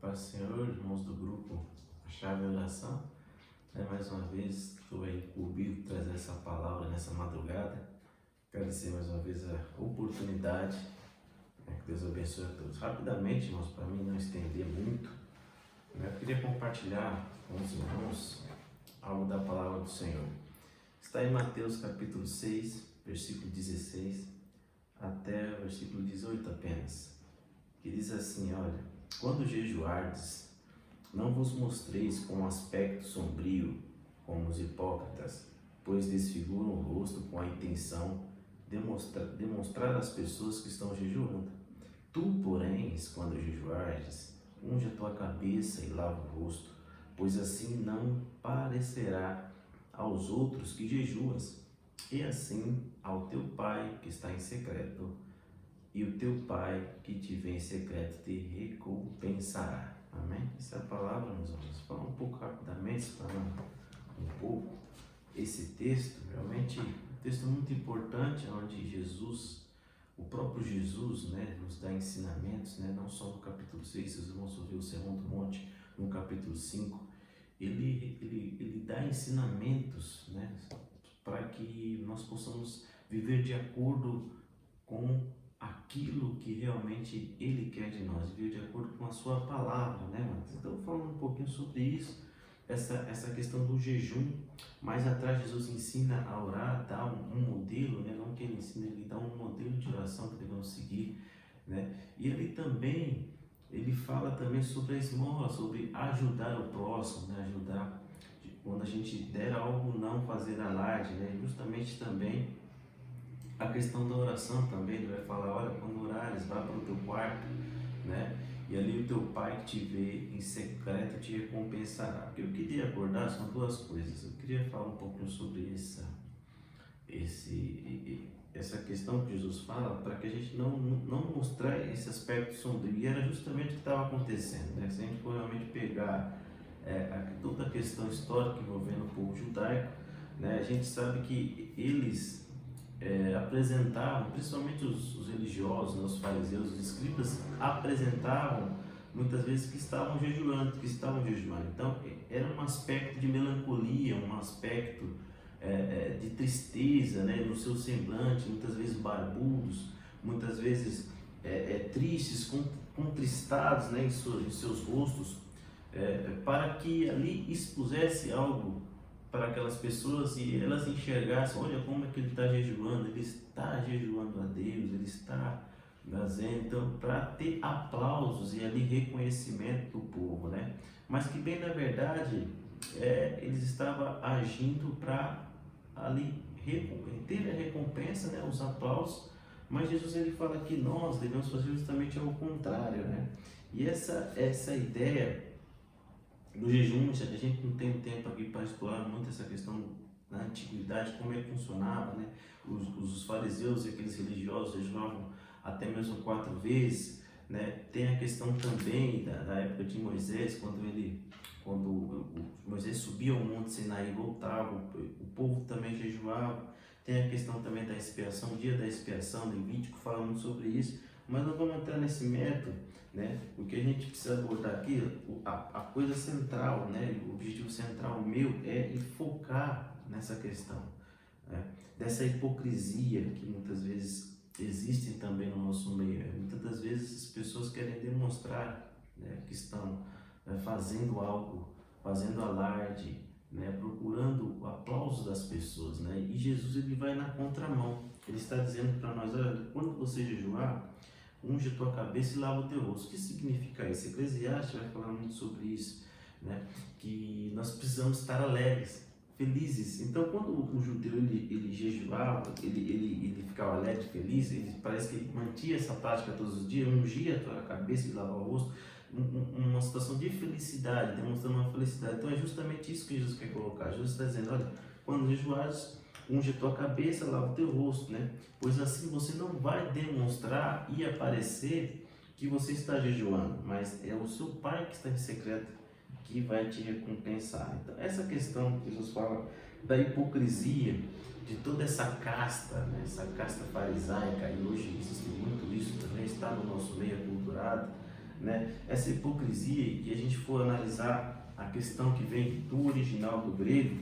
Paz do Senhor, irmãos do grupo A Chave da Oração. Mais uma vez, estou aí incumbido de trazer essa palavra nessa madrugada. Agradecer mais uma vez a oportunidade. Que Deus abençoe a todos. Rapidamente, irmãos, para mim não estender muito, eu queria compartilhar com os irmãos algo da palavra do Senhor. Está em Mateus capítulo 6, versículo 16 até o versículo 18 apenas, que diz assim: olha, quando jejuardes, não vos mostreis com um aspecto sombrio, como os hipócritas, pois desfiguram o rosto com a intenção de demonstrar às pessoas que estão jejuando. Tu, porém, quando jejuardes, unge a tua cabeça e lava o rosto, pois assim não parecerá aos outros que jejuas, e assim ao teu Pai que está em secreto, e o teu Pai que te vê em secreto te recompensará. Amém? Essa é a palavra, meus irmãos. Falar um pouco rapidamente, falando um pouco esse texto, realmente um texto muito importante, onde Jesus, o próprio Jesus, nos dá ensinamentos, não só no capítulo 6, vocês vão ouvir o Sermão do Monte, no capítulo 5, ele dá ensinamentos, para que nós possamos viver de acordo com aquilo que realmente Ele quer de nós, viver de acordo com a sua palavra, Então, falando um pouquinho sobre isso, essa questão do jejum. Mais atrás, Jesus ensina a orar, dá um modelo, não que Ele ensina, Ele dá um modelo de oração que devemos seguir, E Ele também, Ele fala também sobre a esmola, sobre ajudar o próximo, ajudar, quando a gente der algo, não fazer alarde, Justamente também a questão da oração também, ele vai falar: olha, quando orares, vá para o teu quarto, E ali o teu Pai que te vê em secreto te recompensará. O que eu queria abordar são duas coisas. Eu queria falar um pouquinho sobre essa questão que Jesus fala, para que a gente não mostrar esse aspecto sombrio. E era justamente o que estava acontecendo, Se a gente for realmente pegar toda a questão histórica envolvendo o povo judaico, a gente sabe que eles apresentavam, principalmente os religiosos, os fariseus, os escribas, apresentavam muitas vezes que estavam jejuando, Então era um aspecto de melancolia, um aspecto de tristeza, no seu semblante, muitas vezes barbudos, muitas vezes tristes, contristados, em seus rostos, para que ali expusesse algo para aquelas pessoas e elas enxergassem: olha como é que ele está jejuando a Deus, ele está fazendo, então, para ter aplausos e ali reconhecimento do povo, Mas que bem na verdade eles estavam agindo para ali ter a recompensa, os aplausos. Mas Jesus, ele fala que nós devemos fazer justamente ao contrário, E essa ideia do jejum, a gente não tem tempo aqui para explorar muito essa questão na antiguidade, como é que funcionava, Os fariseus e aqueles religiosos jejuavam até mesmo 4 vezes, Tem a questão também da época de Moisés, quando Moisés subia ao Monte Sinai e voltava, o povo também jejuava. Tem a questão também da expiação, o dia da expiação, Levítico fala muito sobre isso, mas não vamos entrar nesse método, O que a gente precisa abordar aqui, a coisa central, O objetivo central meu é focar nessa questão, dessa hipocrisia que muitas vezes existe também no nosso meio. Muitas das vezes as pessoas querem demonstrar, que estão fazendo algo, fazendo alarde, procurando o aplauso das pessoas, E Jesus, ele vai na contramão. Ele está dizendo para nós: olha, quando você jejuar, unge a tua cabeça e lava o teu rosto. O que significa isso? Eclesiastes vai falar muito sobre isso, Que nós precisamos estar alegres, felizes. Então, quando o judeu ele jejuava, ele ficava alegre, feliz, ele parece que ele mantinha essa prática todos os dias, ungia a tua cabeça e lavava o rosto, uma situação de felicidade, demonstrando uma felicidade. Então é justamente isso que Jesus quer colocar. Jesus está dizendo: olha, quando jejuares, unge a tua cabeça, lava o teu rosto, Pois assim você não vai demonstrar e aparecer que você está jejuando, mas é o seu Pai que está em secreto que vai te recompensar. Então, essa questão que Jesus fala da hipocrisia, de toda essa casta, essa casta farisaica, e hoje existe muito isso também, está no nosso meio aculturado, né? Essa hipocrisia, e a gente for analisar a questão que vem do original do grego,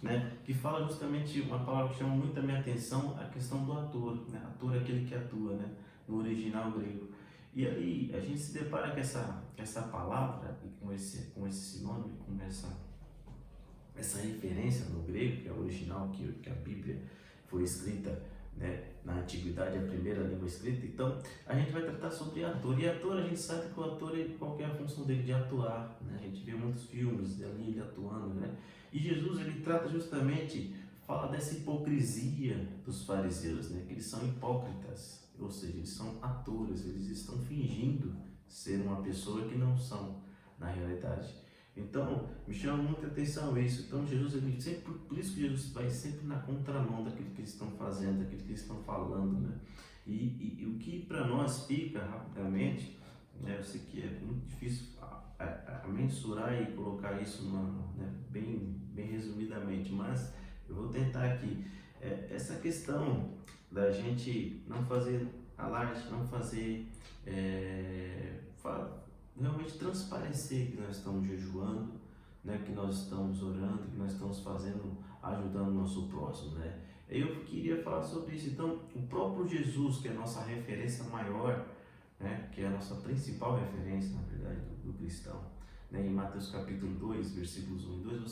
né? Que fala justamente uma palavra que chama muito a minha atenção, a questão do ator, né? Ator é aquele que atua, né? No original grego. E aí a gente se depara com essa palavra e com esse sinônimo, com essa referência no grego, que é o original, que a Bíblia foi escrita, né, na antiguidade, a primeira língua escrita. Então a gente vai tratar sobre ator, e ator, a gente sabe que o ator, qual que é a função dele? De atuar, né? A gente vê muitos filmes ali ele atuando, né? E Jesus, ele trata justamente, fala dessa hipocrisia dos fariseus, né? Que eles são hipócritas, ou seja, eles são atores, eles estão fingindo ser uma pessoa que não são na realidade. Então, me chama muita atenção isso. Então, Jesus, ele sempre, por isso que Jesus vai sempre na contramão daquilo que eles estão fazendo, daquilo que eles estão falando, né? E o que para nós fica rapidamente, né? Eu sei que é muito difícil a mensurar e colocar isso né, bem resumidamente, mas eu vou tentar aqui. Essa questão da gente não fazer alarde, não fazer realmente transparecer que nós estamos jejuando, né, que nós estamos orando, que nós estamos fazendo, ajudando o nosso próximo, né? Eu queria falar sobre isso. Então, o próprio Jesus, que é a nossa referência maior, né, que é a nossa principal referência, na verdade, do cristão, né, em Mateus capítulo 2, versículos 1 e 2,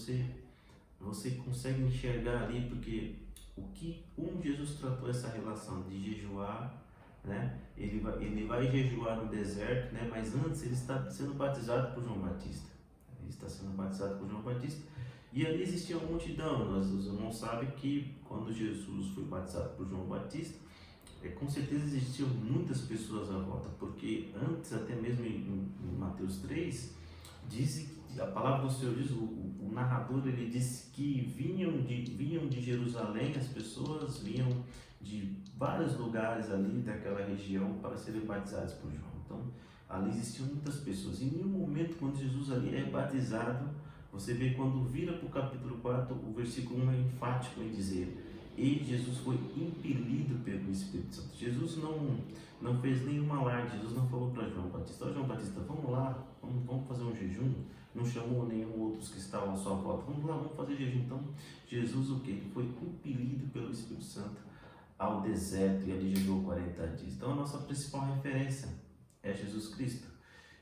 você consegue enxergar ali, porque como Jesus tratou essa relação de jejuar, né? Ele vai jejuar no deserto, né? Mas antes ele está sendo batizado por João Batista. Ele está sendo batizado por João Batista. E ali existia uma multidão. Os irmãos sabem que quando Jesus foi batizado por João Batista, com certeza existiam muitas pessoas à volta, porque antes, até mesmo em Mateus 3, diz que a palavra do Senhor diz, o narrador, ele disse que vinham de Jerusalém, as pessoas vinham de vários lugares ali daquela região para serem batizados por João. Então, ali existiam muitas pessoas. E em nenhum momento, quando Jesus ali é batizado, você vê quando vira para o capítulo 4, o versículo 1 é enfático em dizer: e Jesus foi impelido pelo Espírito Santo. Jesus não fez nenhuma alarde. Jesus não falou para João Batista: João Batista, vamos lá, vamos fazer um jejum. Não chamou nenhum outros que estavam à sua volta: vamos lá, vamos fazer jejum. Então, Jesus o que? Ele foi impelido pelo Espírito Santo ao deserto, e ali jejuou 40 dias. Então, a nossa principal referência é Jesus Cristo.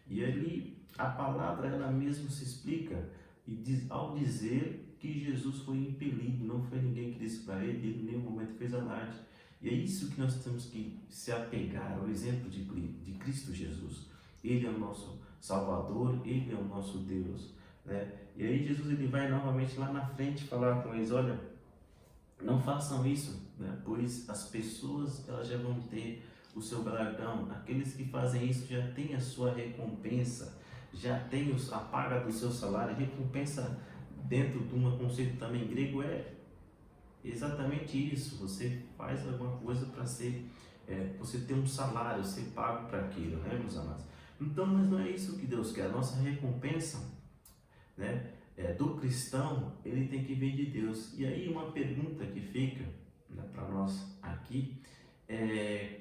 E ali a palavra ela mesmo se explica e diz, ao dizer que Jesus foi impelido, não foi ninguém que disse para ele, em nenhum momento fez alarde. E é isso que nós temos que se apegar ao exemplo de Cristo Jesus. Ele é o nosso Salvador, Ele é o nosso Deus, né? E aí Jesus ele vai novamente lá na frente falar com eles: olha, não façam isso, né? Pois as pessoas elas já vão ter o seu galardão. Aqueles que fazem isso já têm a sua recompensa, já tem a paga do seu salário. Recompensa, dentro de um conceito também grego, é exatamente isso. Você faz alguma coisa para ser, você ter um salário, ser pago para aquilo, né, meus amados? Então, mas não é isso que Deus quer. A nossa recompensa, né, do cristão, ele tem que vir de Deus. E aí uma pergunta que fica, né, para nós aqui é: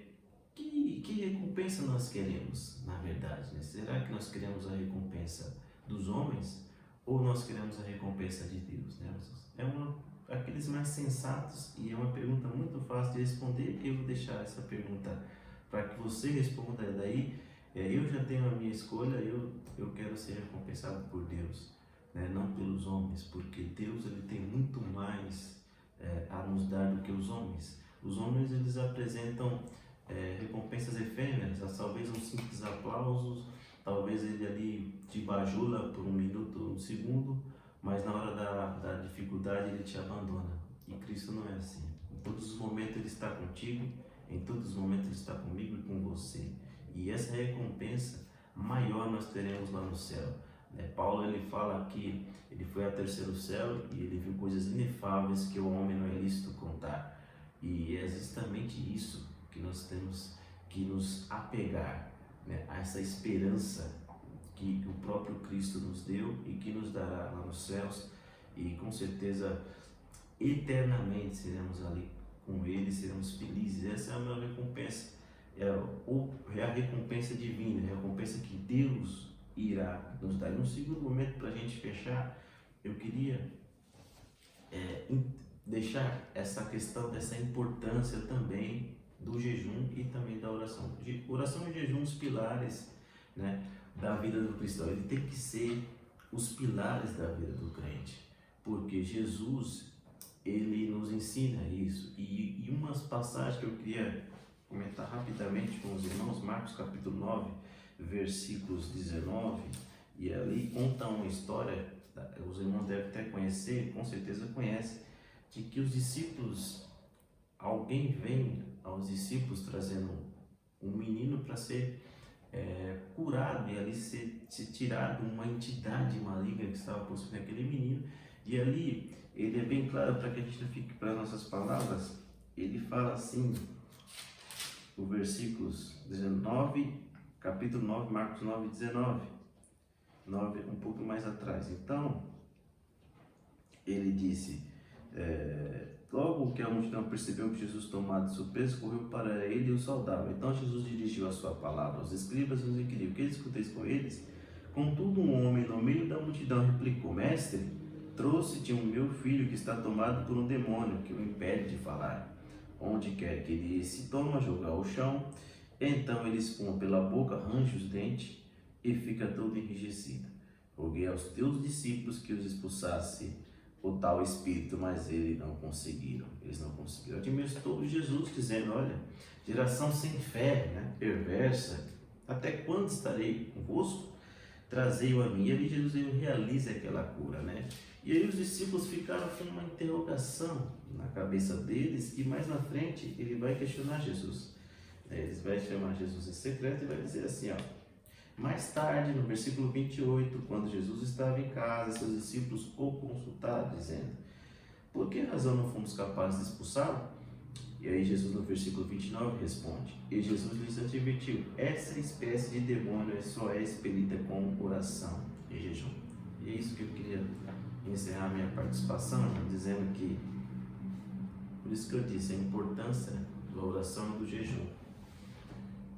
que recompensa nós queremos, na verdade, né? Será que nós queremos a recompensa dos homens ou nós queremos a recompensa de Deus, né? Aqueles mais sensatos, e é uma pergunta muito fácil de responder. Eu vou deixar essa pergunta para que você responda daí. Eu já tenho a minha escolha. Eu quero ser recompensado por Deus, né? Não pelos homens, porque Deus ele tem muito mais a nos dar do que os homens. Os homens eles apresentam recompensas efêmeras, talvez uns simples aplausos, talvez ele ali te bajula por um minuto, um segundo, mas na hora da dificuldade ele te abandona. E Cristo não é assim. Em todos os momentos ele está contigo, em todos os momentos ele está comigo e com você. E essa recompensa maior nós teremos lá no céu. Paulo ele fala que ele foi ao terceiro céu e ele viu coisas inefáveis que o homem não é lícito contar. E é justamente isso que nós temos que nos apegar, né, a essa esperança que o próprio Cristo nos deu e que nos dará lá nos céus, e com certeza eternamente seremos ali com Ele, seremos felizes. Essa é a minha recompensa, é a recompensa divina, é a recompensa que Deus irá nos dar. E um segundo momento para a gente fechar, eu queria deixar essa questão dessa importância também do jejum e também da oração. Oração e jejum, os pilares, né, da vida do cristão. Ele tem que ser os pilares da vida do crente, porque Jesus, ele nos ensina isso. E umas passagens que eu queria comentar rapidamente com os irmãos, Marcos capítulo 9, versículos 19, e ali conta uma história, os irmãos devem até conhecer, com certeza conhecem, de que os discípulos, alguém vem aos discípulos trazendo um menino para ser curado e ali ser tirado uma entidade maligna que estava possuindo aquele menino. E ali ele é bem claro, para que a gente não fique para nossas palavras, ele fala assim, o versículos 19, capítulo 9, Marcos 9, 19, 9, um pouco mais atrás. Então, ele disse, logo que a multidão percebeu que Jesus, tomado de surpresa, correu para ele e o saudava. Então Jesus dirigiu a sua palavra aos escribas e nos inquiriu: que discuteis com eles? Contudo, um homem no meio da multidão replicou: Mestre, trouxe-te um meu filho que está tomado por um demônio que o impede de falar. Onde quer que ele se toma, joga ao chão. Então ele espuma pela boca, arranja os dentes e fica todo enrijecido. Roguei aos teus discípulos que os expulsasse o tal espírito, mas eles não conseguiram. Admoestou Jesus, dizendo: olha, geração sem fé, né, perversa, até quando estarei convosco? Trazei-o a mim. E ali Jesus realiza aquela cura, né? E aí os discípulos ficaram com uma interrogação na cabeça deles, e mais na frente ele vai questionar Jesus. Eles vão chamar Jesus em secreto e vai dizer assim, ó: mais tarde, no versículo 28, quando Jesus estava em casa, seus discípulos o consultaram, dizendo: por que razão não fomos capazes de expulsá-lo? E aí Jesus, no versículo 29, responde: e Jesus lhes advertiu: essa espécie de demônio só é expelida com oração e jejum. E é isso que eu queria encerrar minha participação, dizendo que, por isso que eu disse a importância da oração e do jejum.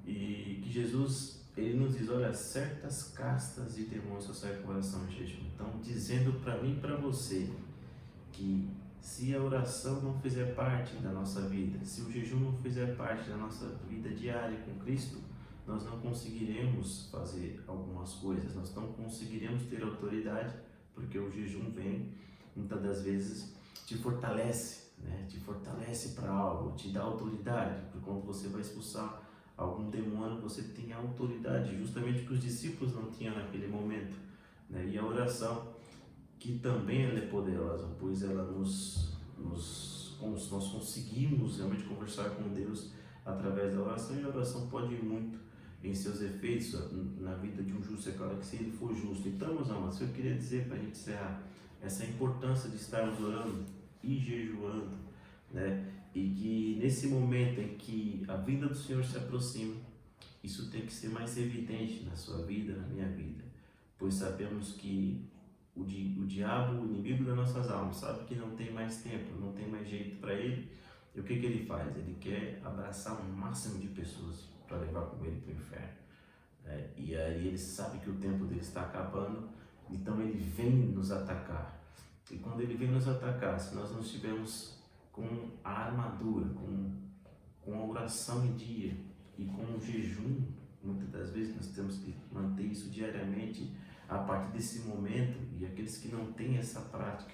E que Jesus, ele nos diz: olha, certas castas de demônios só saem com oração e jejum. Então, dizendo para mim e para você que se a oração não fizer parte da nossa vida, se o jejum não fizer parte da nossa vida diária com Cristo, nós não conseguiremos fazer algumas coisas, nós não conseguiremos ter autoridade, porque o jejum vem, muitas das vezes, te fortalece, né? Te fortalece para algo, te dá autoridade, porque quando você vai expulsar algum demônio, você tem autoridade, justamente que os discípulos não tinham naquele momento, né? E a oração, que também ela é poderosa, pois ela nós conseguimos realmente conversar com Deus através da oração, e a oração pode ir muito em seus efeitos na vida de um justo, é claro que se ele for justo. Então, meus amados, eu queria dizer, para a gente encerrar, essa importância de estarmos orando e jejuando, né? E que nesse momento em que a vinda do Senhor se aproxima, isso tem que ser mais evidente na sua vida, na minha vida, pois sabemos que o diabo, o inimigo das nossas almas, sabe que não tem mais tempo, não tem mais jeito para ele. E o que ele faz? Ele quer abraçar o máximo de pessoas para levar com ele para o inferno. E aí ele sabe que o tempo dele está acabando, então ele vem nos atacar. E quando ele vem nos atacar, se nós não estivermos com a armadura, com a oração em dia e com o jejum, muitas das vezes nós temos que manter isso diariamente. A partir desse momento, e aqueles que não têm essa prática,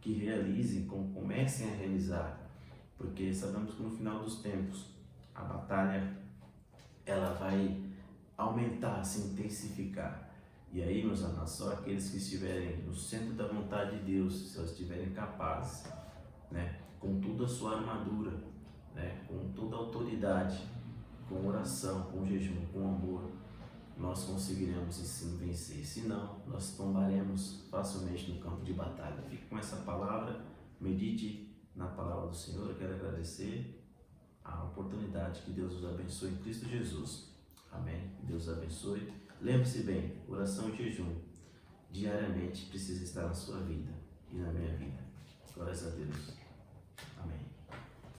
que realizem, comecem a realizar, porque sabemos que no final dos tempos a batalha ela vai aumentar, se intensificar. E aí, meus amados, só aqueles que estiverem no centro da vontade de Deus, se eles estiverem capazes, né, com toda a sua armadura, né, com toda a autoridade, com oração, com jejum, com amor, nós conseguiremos sim vencer. Se não, nós tombaremos facilmente no campo de batalha. Fique com essa palavra, medite na palavra do Senhor. Eu quero agradecer a oportunidade. Que Deus os abençoe em Cristo Jesus. Amém. Deus os abençoe. Lembre-se bem, oração e jejum diariamente precisa estar na sua vida e na minha vida. Glórias a Deus.